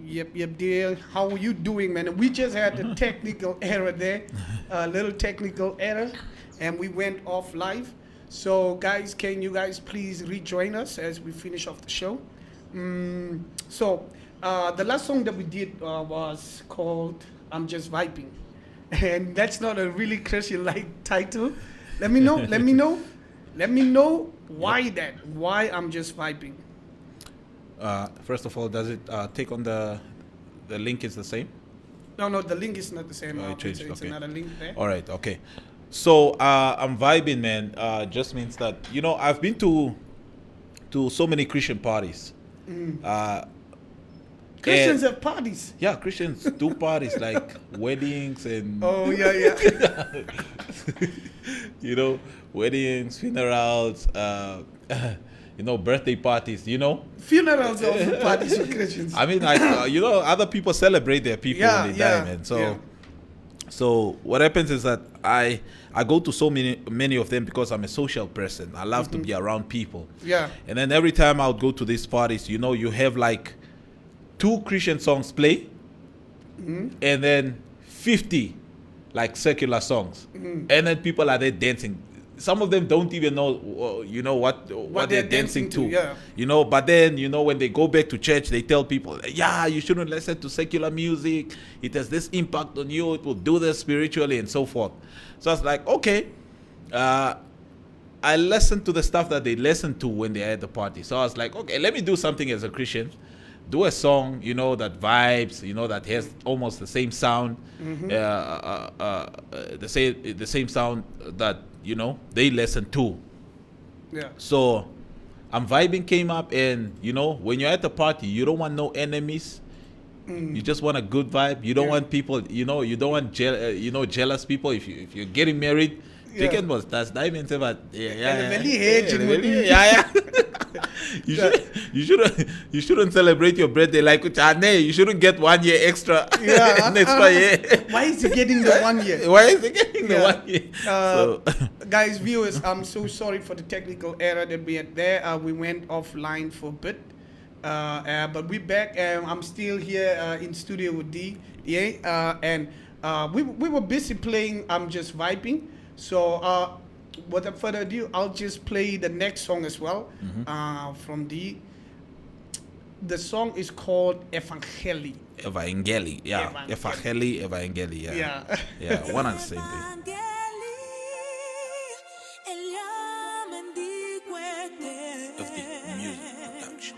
Yep, dear. How are you doing, man? We just had a technical error there, a little technical error, and we went off live. So, guys, can you guys please rejoin us as we finish off the show? The last song that we did was called "I'm Just Vibing," and that's not a really Christian-like title. Let me know. Let me know why that. Why I'm just vibing. First of all, does it take on the link is the same? No, the link is not the same. Oh, it changed, It's okay. another link there. All right, okay. So I'm vibing, man. Just means that I've been to so many Christian parties. Christians have parties. Yeah, Christians do parties like weddings and Oh yeah. weddings, funerals, birthday parties. Funerals are also parties for Christians. I mean, other people celebrate their people when they die, man. So what happens is that I go to so many of them because I'm a social person. I love to be around people. Yeah. And then every time I would go to these parties, you have like 2 Christian songs play, and then 50 like secular songs, and then people are there dancing. Some of them don't even know, what they're dancing to. Yeah. But then, when they go back to church, they tell people, yeah, you shouldn't listen to secular music. It has this impact on you. It will do this spiritually and so forth. So I was like, okay, I listened to the stuff that they listen to when they're at the party. So I was like, okay, let me do something as a Christian. Do a song, that vibes, that has almost the same sound, the same sound that they listen to. Yeah. So, I'm vibing came up, and when you're at the party, you don't want no enemies. You just want a good vibe. You don't want people, you don't want jealous people. If you're getting married, chicken was that's diamond but you shouldn't celebrate your birthday like you shouldn't get 1 year extra. Extra year. Why is he getting the 1 year? Why is he getting the 1 year? Guys, viewers, I'm so sorry for the technical error that we had there. We went offline for a bit, but we're back, and I'm still here in studio with DEE, and we were busy playing I'm Just Vibing. So, without further ado, I'll just play the next song as well, from DEE. The song is called Evangeli. Evangeli, yeah. Evangeli, yeah. Yeah, one and the same thing. Of the music production.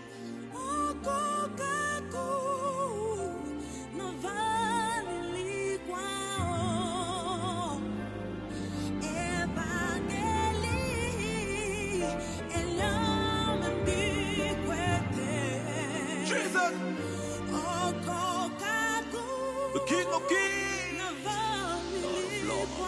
The King of Kings, Lord of Lords.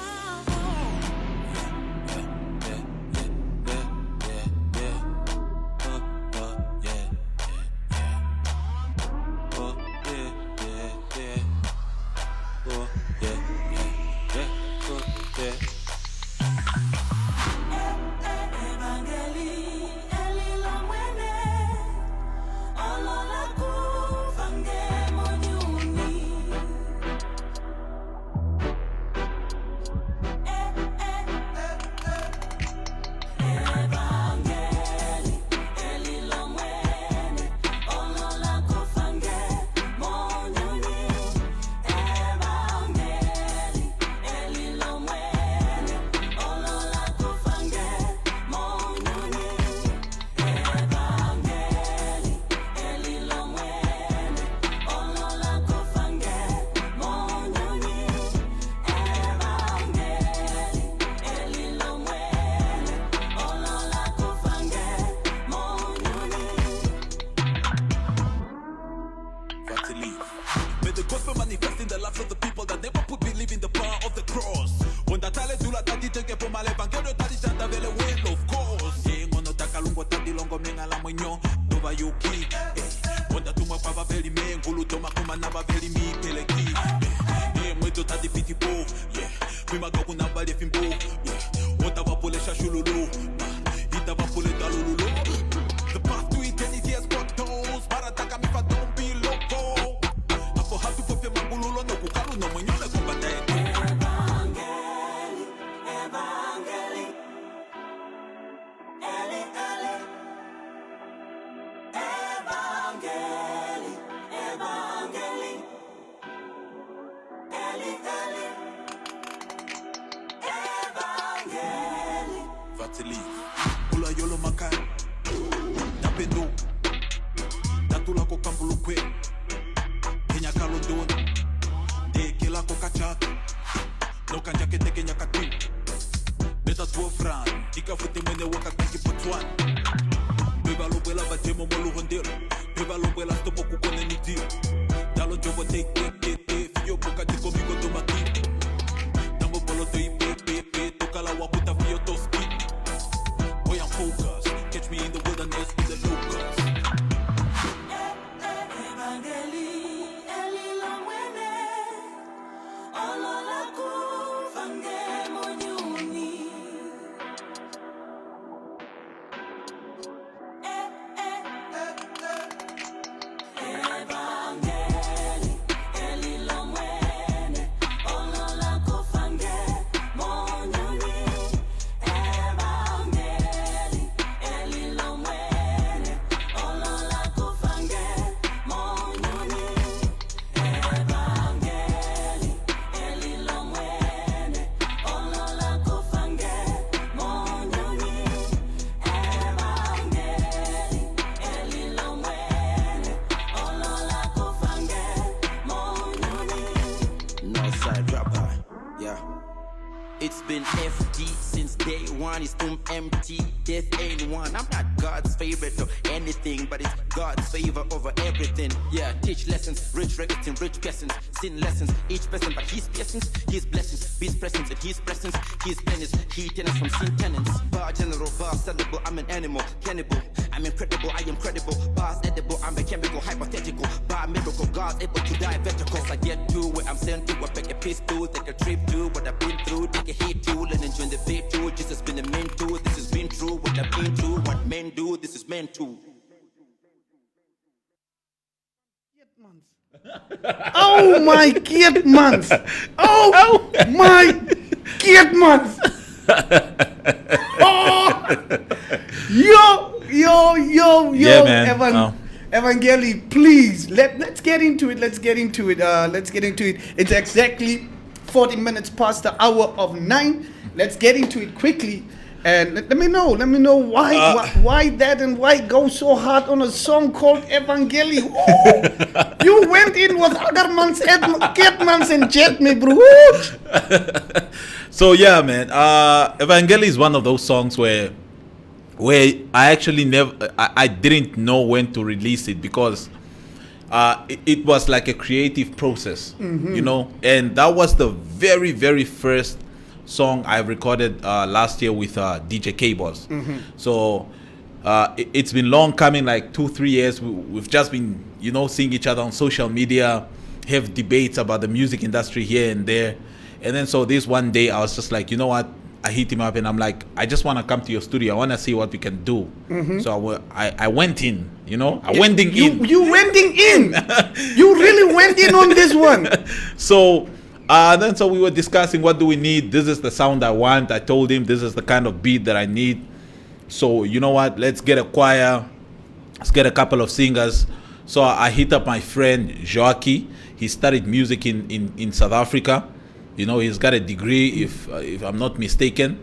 The path to eternity has got toes. Marataka me if I don't be loco. Italy. Pula yolo makai. Tapendo. Tatula ko kambulu kwe. Kenya kalondon. De kela ko kachak. No kanja kete Kenya katu. Meta tuo fran. Ika fute mwene waka kiki potwan. Beba lo bela ba jemo molu hondelo. Beba lo bela stopo kukone ni dio. Dalo jobo te. Fiyo boka de komigo tomati. Nambo polo to ipe. Tokala waputa fiyo toski. Boy, I'm focused. Catch me in the wilderness with the locusts. Northside rapper, yeah. It's been FD since day one, it's empty. Death ain't one. I'm not God's favorite or anything, but it's God's favor over everything. Yeah, teach lessons, rich records and rich persons. Sin lessons, each person, but his blessings, his blessings, his presence and his presence, his penance, he tenants from sin tenants. Bar general, bar sellable, I'm an animal, cannibal. I'm incredible, I am credible. Bars edible, I'm a chemical, hypothetical. Bar miracle, God's able to die vertical. I get to where I'm sent to, I pick a piece to, take a trip to what I've been through, take a hit to, and enjoy the fate to. Jesus been a man to, this has been true. What I've been through, what men do, this is meant to. Oh my Kietmans! Oh my Kietmans! Oh! Yo, Yeah, man. Evangeli, please let's get into it. Let's get into it. It's exactly 40 minutes past the hour of 9. Let's get into it quickly. And let me know why that and why go so hard on a song called Evangeli. Oh, you went in with Agarmans, Ketmans and Jet me, bro. So yeah, man. Evangeli is one of those songs where I actually I didn't know when to release it because it was like a creative process, you know. And that was the very, very first song I recorded last year with DJ K-Boss. So it's been long coming, like 2-3 years. We've just been, you know, seeing each other on social media, have debates about the music industry here and there. And then so this one day I was just like, you know what? I hit him up and I'm like, I just want to come to your studio. I want to see what we can do. So I went in, you know, I went in. You went in. You really went in on this one. So then so we were discussing, what do we need? This is the sound I want. I told him this is the kind of beat that I need. So you know what? Let's get a choir. Let's get a couple of singers. So I hit up my friend Joaquin. He studied music in South Africa. You know, he's got a degree, if I'm not mistaken.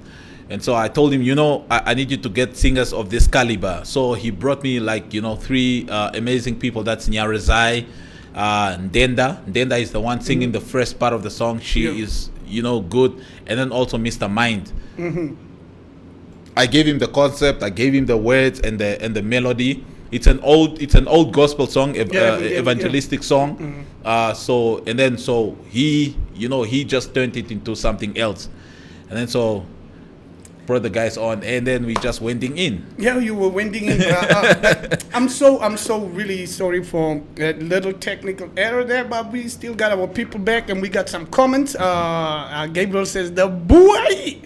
And so I told him, you know, I need you to get singers of this caliber. So he brought me, like, you know, 3 amazing people. That's Nyarazai, Ndenda. Ndenda is the one singing the first part of the song. She is, you know, good. And then also Mr. Mind. I gave him the concept. I gave him the words and the melody. It's an old gospel song, evangelistic song. So he, you know, he just turned it into something else, and then so brought the guys on, and then we just wending in. Yeah, you were wending in. I'm so really sorry for a little technical error there, but we still got our people back, and we got some comments. Gabriel says the boy.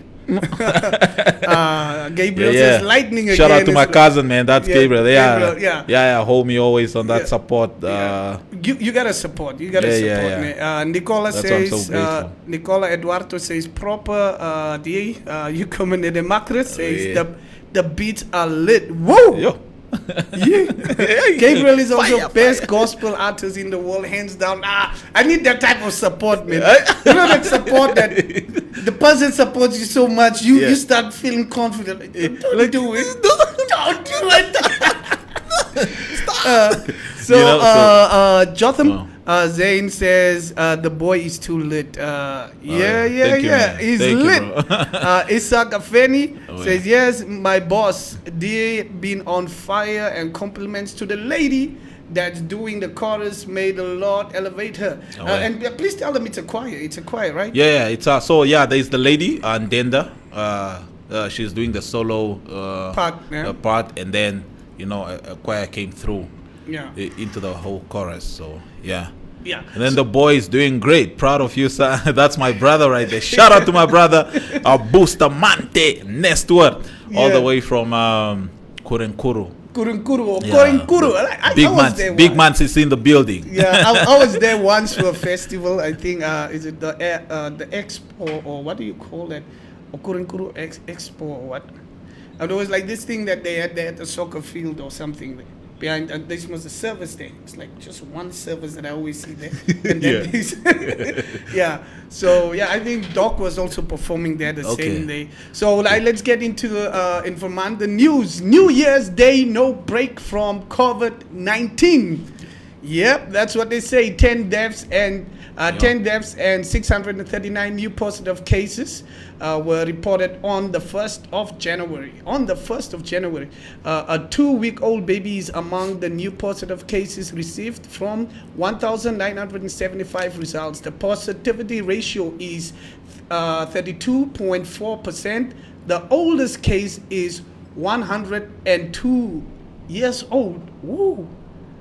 Gabriel says lightning again. Shout out to my cousin, man. That's Gabriel. Yeah, hold me always on that support. You gotta support. Man. Nicola says. Nicola Eduardo says proper. DEE. You coming in the macro says the beats are lit. Whoa. Yo. Gabriel is also best gospel artist in the world, hands down. I need that type of support, man. You know that support the person supports you so much, Yeah. you start feeling confident. Like, don't do it. Don't do it. So, You know, Jotham Zane says the boy is too lit. Yeah. Thank you, man. He's Thank you, lit. bro. Isaac Afeni Oh, says, yes, my boss, DEA been on fire, and compliments to the lady that's doing the chorus. May the Lord elevate her. Oh, yeah. And please tell them it's a choir. It's a choir, right? Yeah, it's so yeah. There's the lady Ndenda. She's doing the solo Part, yeah. part, and then a choir came through Yeah. into the whole chorus. So yeah. Yeah. And then the boy is doing great. Proud of you, sir. That's my brother right there. Shout out to my brother, Bustamante Nestward, all Yeah. the way from Kurenkuru. Kurunkuru or Yeah. Korinkuru. I was there Big once. man is in the building. Yeah, I was there once for a festival. I think is it the expo, or what do you call that? Or Korinkuru expo or what? And there was like this thing that they had there at the soccer field or something behind. And this was a service there. It's like just one service that I always see there. And then yeah. So yeah, I think Doc was also performing there the same day. So let's get into the informant. The news. New Year's Day, no break from COVID-19. Yep, that's what they say. 10 deaths and 639 new positive cases were reported on the 1st of January. On the 1st of January, a 2-week-old baby is among the new positive cases received from 1,975 results. The positivity ratio is 32.4%. The oldest case is 102 years old. Woo.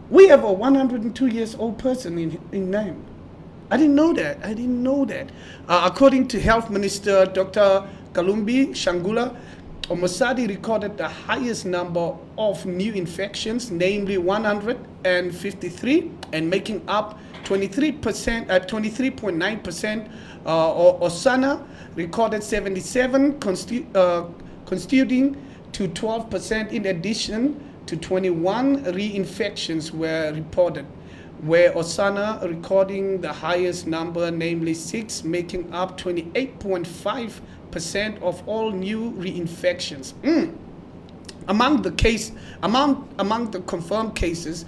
We have a 102 years old person in name. I didn't know that. According to Health Minister Dr. Kalumbi Shangula, Omosadi recorded the highest number of new infections, namely 153, and making up 23.9%. Osana recorded 77, constituting to 12%. In addition to 21 reinfections were reported, where Osana recording the highest number, namely 6, making up 28.5% of all new reinfections. Among the confirmed cases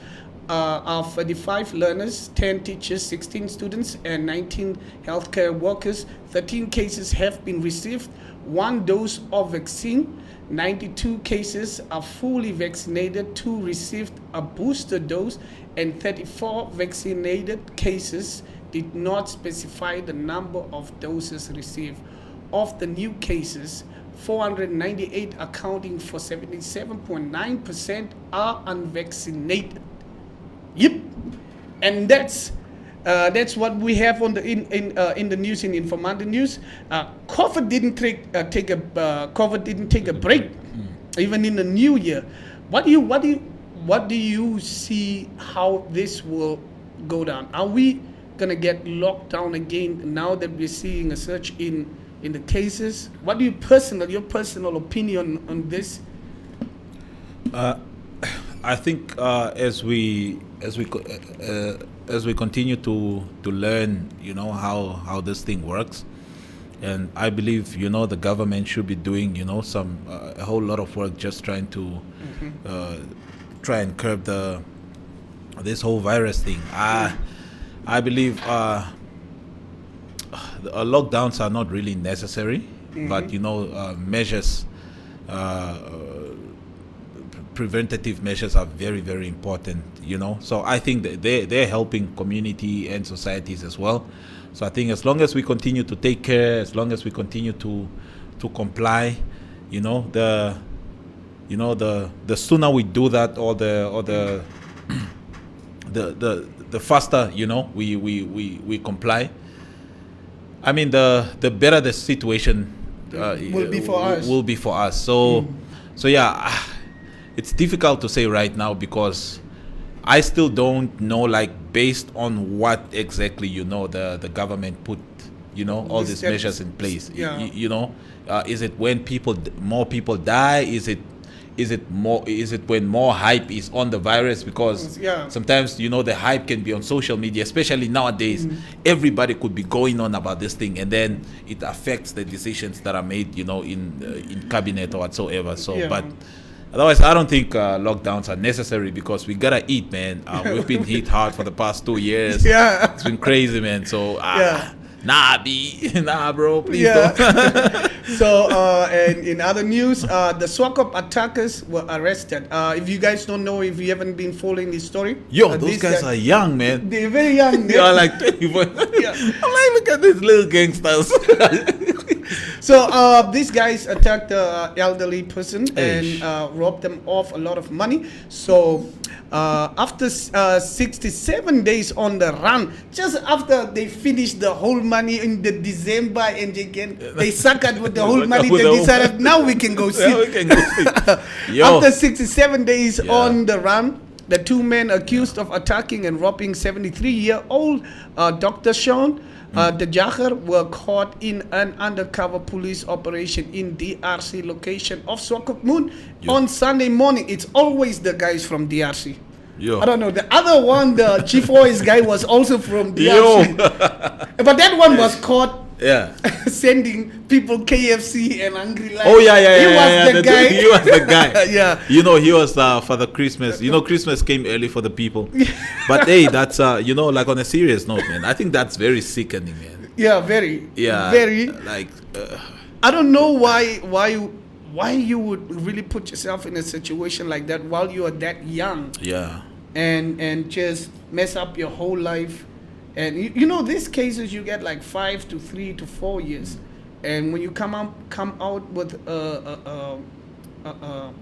are 35 learners, 10 teachers, 16 students, and 19 healthcare workers. 13 cases have been received 1 dose of vaccine. 92 cases are fully vaccinated, 2 received a booster dose, and 34 vaccinated cases did not specify the number of doses received. Of the new cases, 498, accounting for 77.9%, are unvaccinated. Yep, and that's what we have on the in the news, in Informante News. COVID didn't take a break, even in the new year. What do you see how this will go down? Are we gonna get locked down again now that we're seeing a surge in the cases? What do your personal opinion on this? I think as we continue to learn, how this thing works, and I believe the government should be doing some a whole lot of work just trying to try and curb this whole virus thing. I believe lockdowns are not really necessary, but measures. Preventative measures are very, very important, so I think that they're helping community and societies as well. So I think as long as we continue to take care, as long as we continue to comply, the sooner we do that, or the faster we comply, I mean the better the situation will be for us. So yeah, it's difficult to say right now, because I still don't know, based on what exactly the government put all these measures in place. Yeah. Is it when more people die? Is it is it when more hype is on the virus? Because Yeah. sometimes the hype can be on social media, especially nowadays. Everybody could be going on about this thing, and then it affects the decisions that are made in cabinet or whatsoever. So Yeah. but otherwise, I don't think lockdowns are necessary, because we gotta eat, man. We've been hit hard for the past 2 years. Yeah. It's been crazy, man. So Yeah. nah, bro, please Yeah. don't. So, and in other news, the Swakop attackers were arrested. If you guys don't know, if you haven't been following this story, Yo, those these guys are young, man. they're very young. They are like 24. Yeah. I'm like, look at these little gangsters. So these guys attacked the elderly person and Eish. robbed them of a lot of money. So after 67 days on the run, just after they finished the whole money in the December, and they suckered with the whole money, With they the whole- decided now we can go Yeah, sit. we can go see. Yo. After 67 days Yeah. on the run, the two men accused of attacking and robbing 73-year-old Dr. Sean the Jager were caught in an undercover police operation in DRC location of Swakopmund Yo. on Sunday morning. It's always the guys from DRC. Yo. I don't know. The other one, the Chief Voice guy, was also from DRC. Yo. But that one was caught Yeah. sending people KFC and Hungry Life. Oh yeah. He was yeah. the guy. He was the guy. Yeah. He was for the Christmas. Christmas came early for the people. But hey, that's like on a serious note, man. I think that's very sickening, man. Yeah, very. Yeah. Very. Like. I don't know why you would really put yourself in a situation like that while you are that young Yeah. and just mess up your whole life. And these cases you get like 5 to 3 to 4 years, and when you come out with a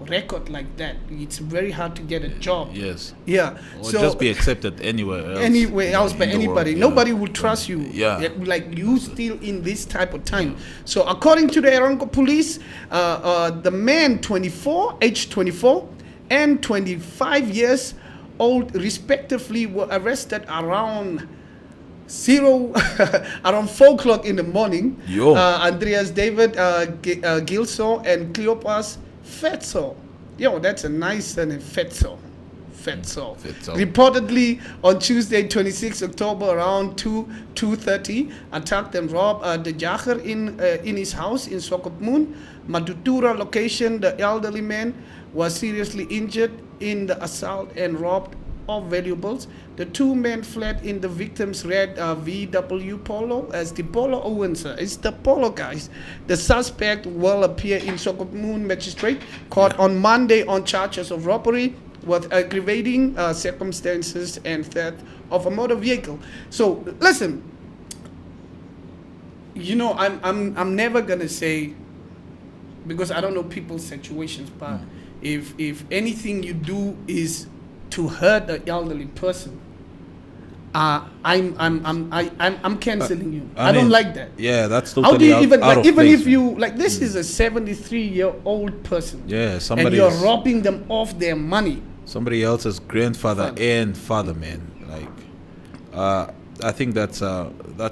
record like that, it's very hard to get a job. Yes. Yeah. Or So just be accepted anywhere else. anywhere else by in the anybody. world, yeah. Nobody will trust you. Yeah. Like you still in this type of time. So according to the Erongo police, the man aged 24 and 25 years old respectively were arrested around around 4 o'clock in the morning. Yo. Andreas David Gilso and Cleopas Fetzo. Yo, that's a nice surname, Fetzo. Fetzo. Fetzo. Reportedly on Tuesday, 26 October, around 2:30, attacked and robbed the Jager in his house in Swakopmund, Matutura location. The elderly man was seriously injured in the assault and robbed of valuables. The two men fled in the victim's red VW Polo as the Polo Owens. It's the Polo guys. The suspect will appear in Swakopmund Magistrate Court on Monday on charges of robbery with aggravating circumstances and theft of a motor vehicle. So listen, I'm never gonna say, because I don't know people's situations, but if anything you do is to hurt an elderly person, I'm canceling you. I don't mean, like that. Yeah, that's How totally do you out, even out like, of even place, if man. you like, this is a 73-year-old person, Yeah, and somebody you're is- robbing them of their money. somebody else's grandfather and father, man. Like, I think that's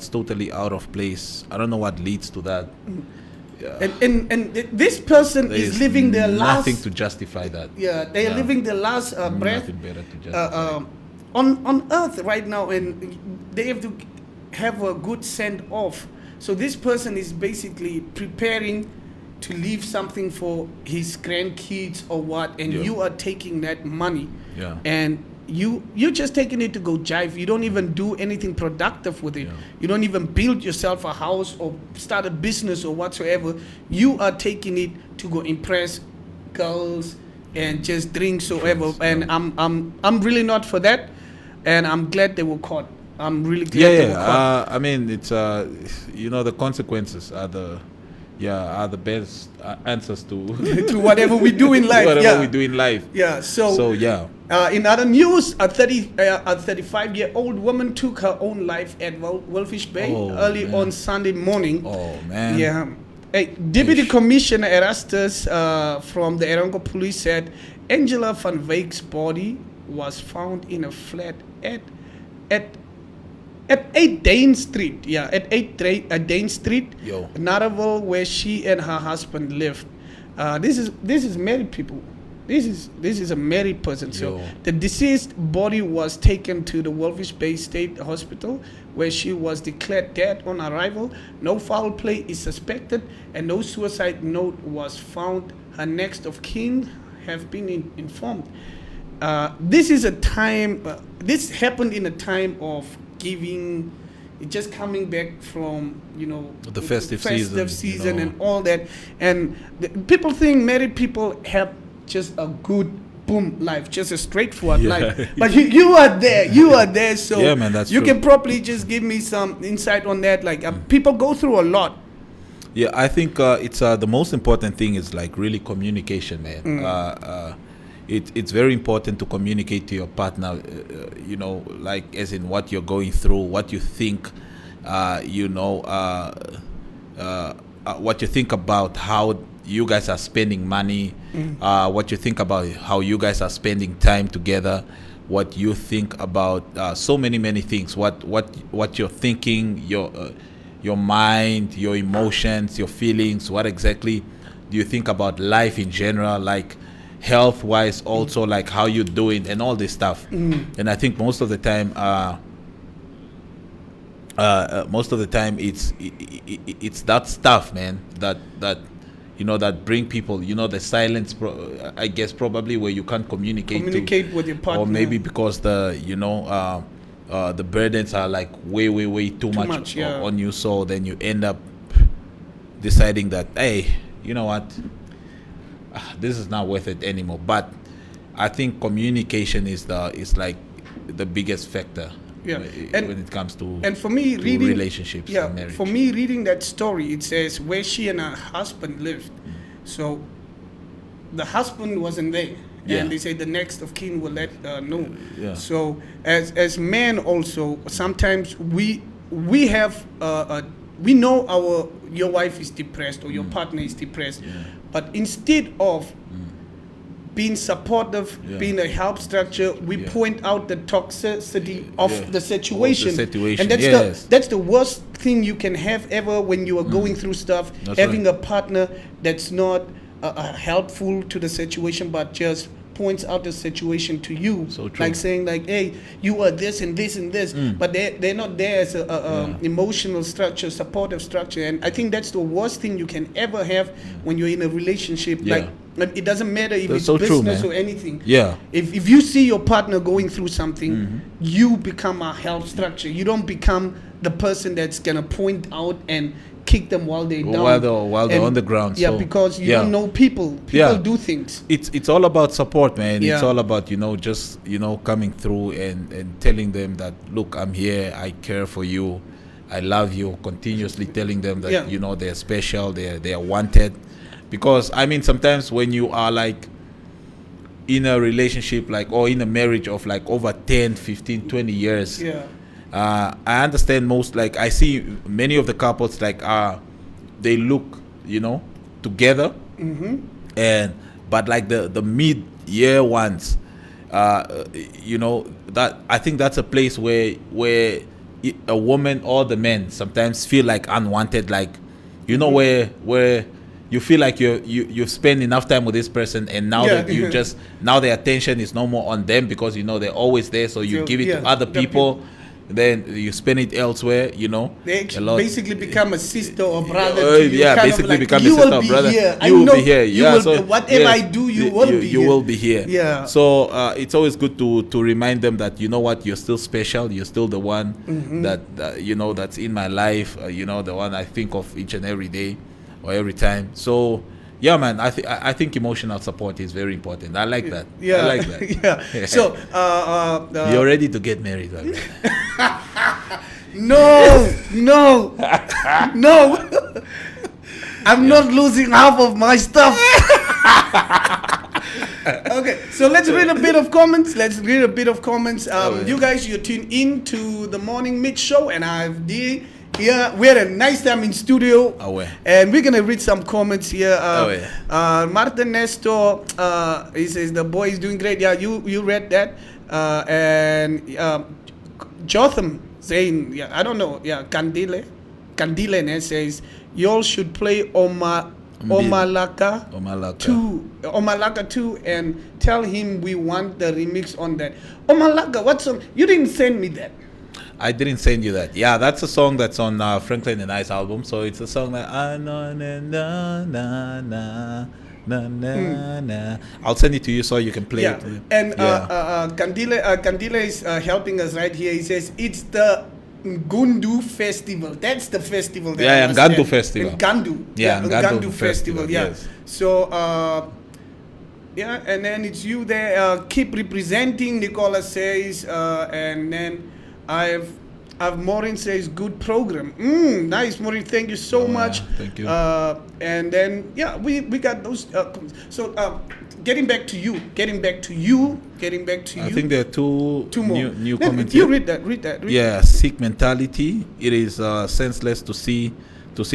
totally out of place. I don't know what leads to that. Yeah. And this person There is living their nothing last. to justify that. Yeah, they are living their last breath Nothing better to justify. on earth right now, and they have to have a good send off. So this person is basically preparing to leave something for his grandkids or what, and Yeah. you are taking that money, Yeah. and you're just taking it to go jive. You don't even do anything productive with it. Yeah. You don't even build yourself a house or start a business or whatsoever. You are taking it to go impress girls and just drink so ever. And I'm really not for that, and I'm glad they were caught. I'm really glad they were caught. I mean, it's the consequences are the best answers to To whatever we do in life. whatever Yeah. we do in life. Yeah. So yeah. In other news, a 35-year-old woman took her own life at Wolfish Bay early man. on Sunday morning. Oh man. Yeah. Hey, Deputy Ish. Commissioner Erastus from the Erongo Police said Angela van Wyck's body was found in a flat at 8 Dane Street. Yeah, at 8 Dane Street, Yo. Narraville, where she and her husband lived. This is married people. this is a married person. So Yo. the deceased body was taken to the Wolfish Bay State Hospital, where she was declared dead on arrival. No foul play is suspected, and no suicide note was found. Her next of kin have been informed. This is a time. This happened in a time of giving. Just coming back from The festive season, season and all that, and people think married people have just a good boom life, just a straightforward life. But you are there, so yeah, man, that's you true. can probably just give me some insight on that. Like people go through a lot. Yeah, I think it's the most important thing is like really communication, man. It's very important to communicate to your partner, like as in what you're going through, what you think, what you think about how you guys are spending money, what you think about how you guys are spending time together, what you think about so many things, what you're thinking, your mind, your emotions, your feelings, what exactly do you think about life in general, like health wise also, like how you doing and all this stuff. And I think most of the time it's that stuff, man, that that bring people, the silence, I guess probably where you can't communicate with your partner, or maybe because the burdens are like way too much on you, so then you end up deciding that, hey, you know what, this is not worth it anymore. But I think communication is like the biggest factor when it comes to for me reading relationships and marriage. For me, reading that story, it says where she and her husband lived. So the husband wasn't there, and they say the next of kin will let know. So as men also, sometimes we have we know your wife is depressed or your partner is depressed, but instead of being supportive, being a help structure, we point out the toxicity of the situation. And that's the worst thing you can have ever when you are going through stuff. Having a partner that's not helpful to the situation, but just points out the situation to you, so true. Like saying like, hey, you are this and this and this, but they're not there as a emotional structure, supportive structure. And I think that's the worst thing you can ever have when you're in a relationship. Like it doesn't matter if That's it's so true, business man. or anything. If you see your partner going through something, you become a help structure. You don't become the person that's gonna point out and kick them while they're down, while they're on the ground. Yeah, so, because you don't know people. People do things. It's all about support, man. Yeah. It's all about just coming through and telling them that, look, I'm here, I care for you, I love you. Continuously telling them that they're special, they are wanted. Because I mean, sometimes when you are like in a relationship, like, or in a marriage of like over 10, 15, 20 years, I understand most, like I see many of the couples like they look together, but like the mid-year ones, that I think that's a place where a woman or the men sometimes feel like unwanted, like where you feel like you've spent enough time with this person, and now that you now their attention is no more on them, because they're always there, so you give it to other people. Then you spend it elsewhere, They basically become a sister or brother. Basically become a sister or brother. You will be here. So whatever I do, you will be here. You will be here. Yeah. So it's always good to remind them that, you know what, you're still special. You're still the one that that's in my life. The one I think of each and every day or every time. So yeah, man, I think emotional support is very important. I like that. I like that. So you're ready to get married, right? No. I'm not losing half of my stuff. Okay, so let's read a bit of comments. You guys, you're tuned in to the Morning Mich show, and I have DEE here. We had a nice time in studio, and we're gonna read some comments here. Martin Nestor, he says the boy is doing great. Yeah, you read that, and Jotham saying, I don't know, Candile says y'all should play Omalaka Omalaka. 2, and tell him we want the remix on that. Omalaka, what song? You didn't send me that. I didn't send you that. Yeah, that's a song that's on Franklin and I's album. So it's a song that na na na na na na na. I'll send it to you so you can play it. And Kandile is helping us right here. He says it's the Ngundu Festival. That's the festival. That I Ngandu understand. Festival. Ngandu. Yeah, Ngandu Ngandu Festival. Festival, Yeah. yes. So, and then it's you there. Keep representing, Nicola says. And then I've Maureen says, good program. Nice, Maureen. Thank you so much. Thank you. And then, we got those. Getting back to you. I think there are two more. new comments. You here. read that. Yeah, sick mentality. It is senseless to see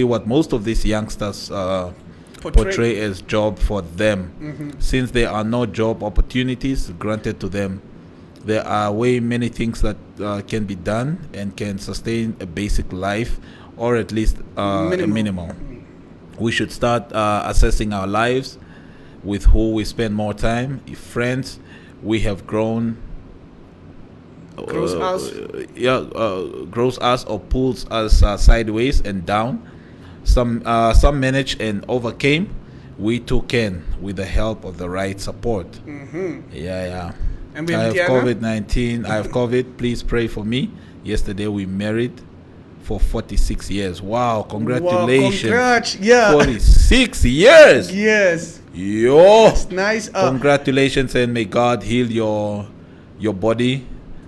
what most of these youngsters portray as job for them. Since there are no job opportunities granted to them, there are way many things that can be done and can sustain a basic life, or at least a minimal. We should start assessing our lives with who we spend more time. If friends we have grown Grows us. grows us or pulls us sideways and down. Some managed and overcame. We too can, with the help of the right support. Yeah. And I have Diana? COVID-19. I have COVID. Please pray for me. Yesterday we married for 46 years. Wow, congratulations. Wow, congrats. Yeah. 46 years. Yes. Yo. That's nice. Congratulations, and may God heal your body.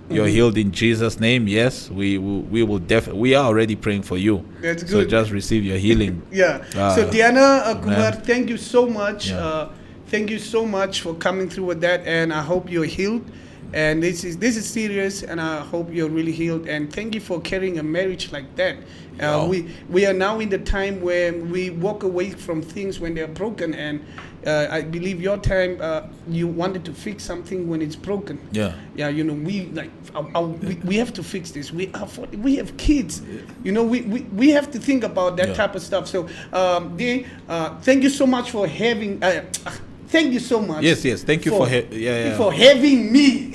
You're healed in Jesus' name. Yes, we will definitely. We are already praying for you. That's good. So just receive your healing. Yeah. So Diana Kumar, man. thank you so much. Yeah. Thank you so much for coming through with that, and I hope you're healed. And this is serious, and I hope you're really healed. And thank you for carrying a marriage like that. Wow. We are now in the time where we walk away from things when they're broken, and I believe your time you wanted to fix something when it's broken. Yeah. Yeah, we like we have to fix this. We have kids. We have to think about that type of stuff. So, thank you so much for having. Thank you so much. Yes. Thank you for for having me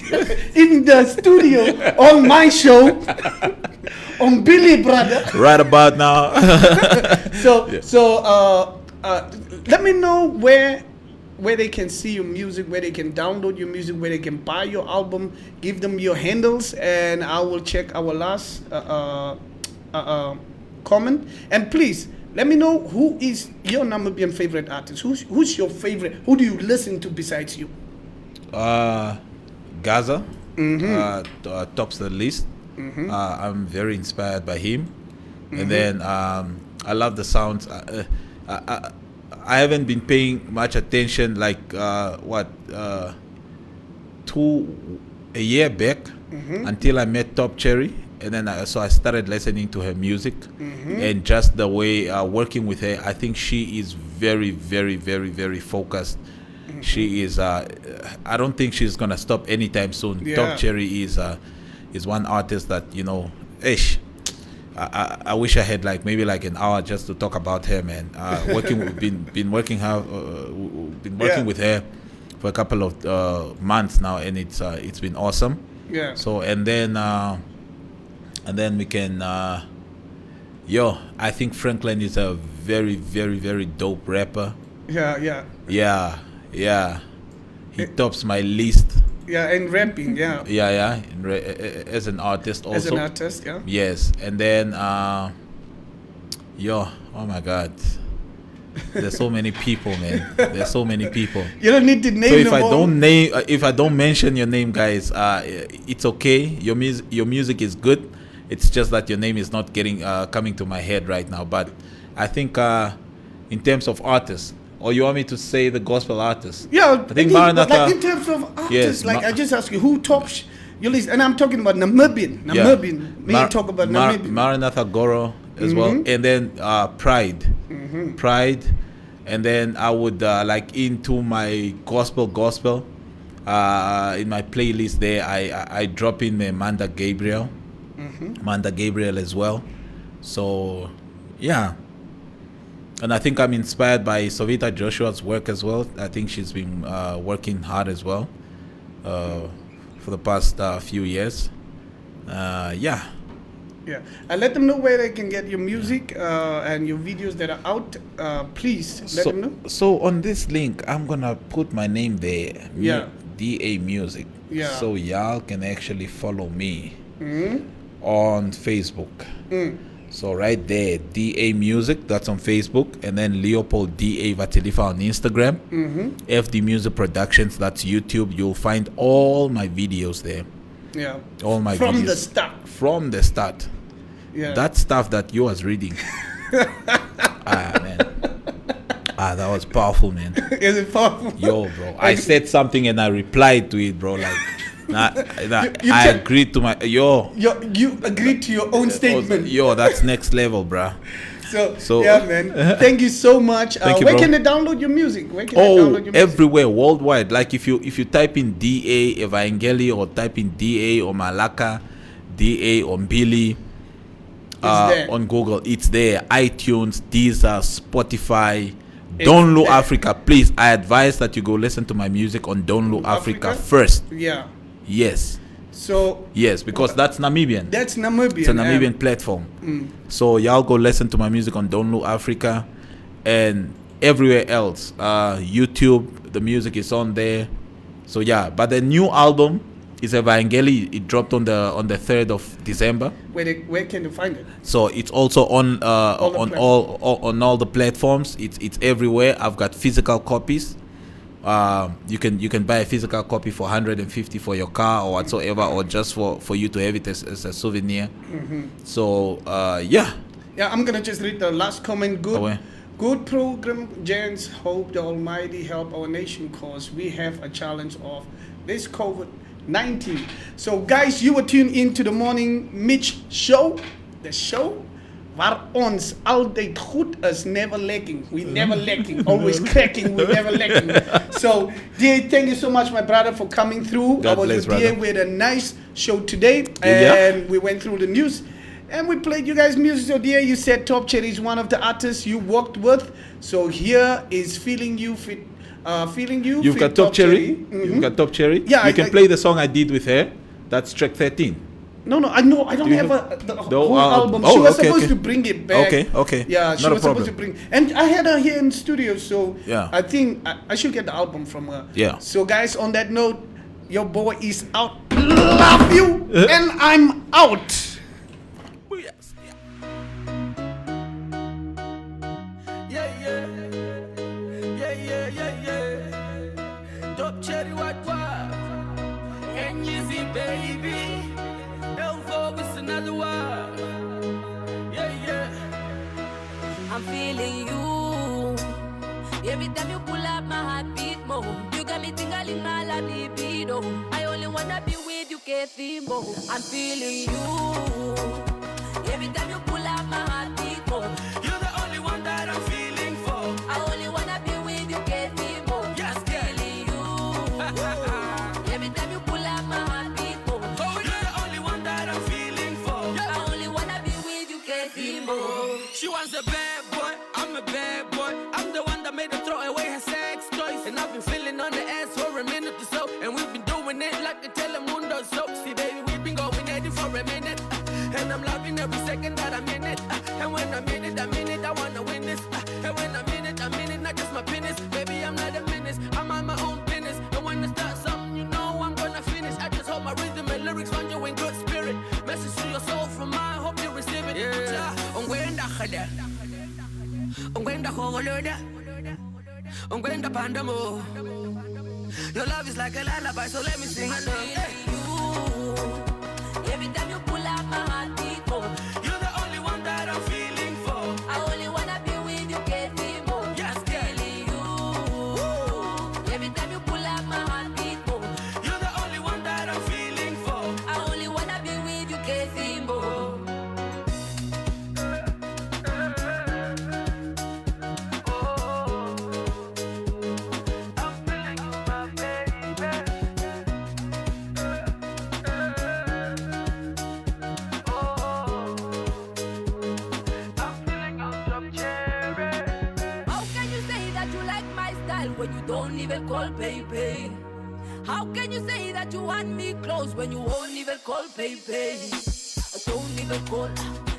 in the studio on my show on Billy Brother. Right about now. Let me know where they can see your music, where they can download your music, where they can buy your album. Give them your handles, and I will check our last comment. And please let me know who is your Namibian favorite artist. Who's your favorite? Who do you listen to besides you? Gaza tops the list. I'm very inspired by him. And then I love the sounds. I haven't been paying much attention, like a year back, until I met Top Cherry, and then I started listening to her music, and just the way working with her, I think she is very, very, very, very focused. She is. I don't think she's gonna stop anytime soon. Yeah. Top Cherry is one artist that I wish I had maybe an hour just to talk about her, man. Been working with her for a couple of months now, and it's been awesome. Yeah. So and then we can I think Franklin is a very, very, very dope rapper. Yeah. Yeah. He tops my list. Yeah, and rapping, yeah. Yeah. As an artist also. As an artist, yeah. Yes, and then oh my God, there's so many people, man. There's so many people. You don't need to name So if them all. if I don't mention your name, guys, it's okay. Your music is good. It's just that your name is not coming to my head right now. But I think in terms of artists, or you want me to say the gospel artists? Yeah, I think like Maranatha. in terms of artists, Yes, I just ask you who tops your list, and I'm talking about Namibian. We talk about Namibian. Maranatha Goro as well, and then Pride, and then I would into my gospel. In my playlist there, I drop in Manda Gabriel as well. So yeah, And I think I'm inspired by Sovita Joshua's work as well. I think she's been working hard as well for the past few years. Yeah. Yeah, and let them know where they can get your music and your videos that are out. Please let them know. So on this link, I'm gonna put my name there. Yeah. DA Music. Yeah. So y'all can actually follow me on Facebook. So right there, DA Music, that's on Facebook, and then Leopold DA Vatilifa on Instagram. FD Music Productions, that's YouTube. You'll find all my videos there. Yeah. All my From videos. the start. From the start. Yeah. That stuff that you was reading. Man. That was powerful, man. Is it powerful? Yo, bro. I said something and I replied to it, bro. Like, I agreed to my You agreed to your own statement. Yo, that's next level, bro. So yeah, man. Thank you so much. Thank you, where bro. can they download your music? Where can they download your music? Everywhere, worldwide. Like if you type in DA Evangeli or type in DA or Malaka, DA or Billy on Google, it's there. iTunes, Deezer, Spotify. Download Africa, please. I advise that you go listen to my music on Download Africa first. Yeah. Yes. So yes, because that's Namibian. That's Namibian. It's a Namibian platform. So y'all go listen to my music on Download Africa and everywhere else. YouTube, the music is on there. So yeah, but the new album is Evangeli. It dropped on the 3rd of December. Where can you find it? So it's also on all the platforms. It's everywhere. I've got physical copies. You can buy a physical copy for 150 for your car or whatsoever, or just for you to have it as a souvenir. So yeah, I'm gonna just read the last comment. Good program, gents. Hope the Almighty help our nation, cause we have a challenge of this COVID-19. So guys, you were tuned into the Morning Mich show, the show waar ons altijd goed is, never lacking. We never lacking, always cracking, we never lacking. So, DA, thank you so much, my brother, for coming through. God I was bless, with DA brother. with a nice show today, and we went through the news, and we played you guys' music. So, DA, you said Top Cherry is one of the artists you worked with. So, here is Feeling You Fit. You've got Top Cherry. You've got Top Cherry. Yeah, you can play the song I did with her. That's track 13. No, I know. I don't have the whole album. She was supposed to bring it back. Okay. Yeah, she was supposed to bring. And I had her here in studio, so yeah. I think I should get the album from her. Yeah. So, guys, on that note, your boy is out. Love you, and I'm out. Top Cherry, what? And you see, baby. It's another one. Yeah. I'm feeling you. Every time you pull up, my heart beat more. You got me tingling my libido. I only wanna be with you, Kethimbo. I'm feeling you. Every time you pull up, my heart beat more. You're the only one that I'm feeling for. I only wanna be with you, Kethimbo. Yes, I'm feeling you. Every time you pull up, my heart beat more. She wants a bad boy, I'm a bad boy. I'm the one that made her throw away her sex toys. And I've been feeling on the ass for a minute or so. And we've been doing it like the Telemundo soap. See, baby, we've been going at it for a minute. And I'm loving every second that I'm in it. And when I'm in it, I wanna win this. And when I'm in it, not just my penis. Baby, I'm not a menace, I'm on my own business. And when I start something, you know I'm gonna finish. I just hope my rhythm and lyrics find you in good spirit. Message to your soul from mine, hope you receive it. Yeah. Ongwenda khogoloda, ongwenda pandamo. Your love is like a lullaby, so let me sing along. You. Every time you pull up, my heart beat more. You're the only one that I'm feeling for. I only wanna be with you, Kethimbo. Yes, I'm feeling you. Every time you pull up, my heart beat more. You're the only one that I'm feeling for. I only wanna be with you, Kethimbo. smile when you don't even call, baby? How can you say that you want me close when you won't even call, baby? Don't even call.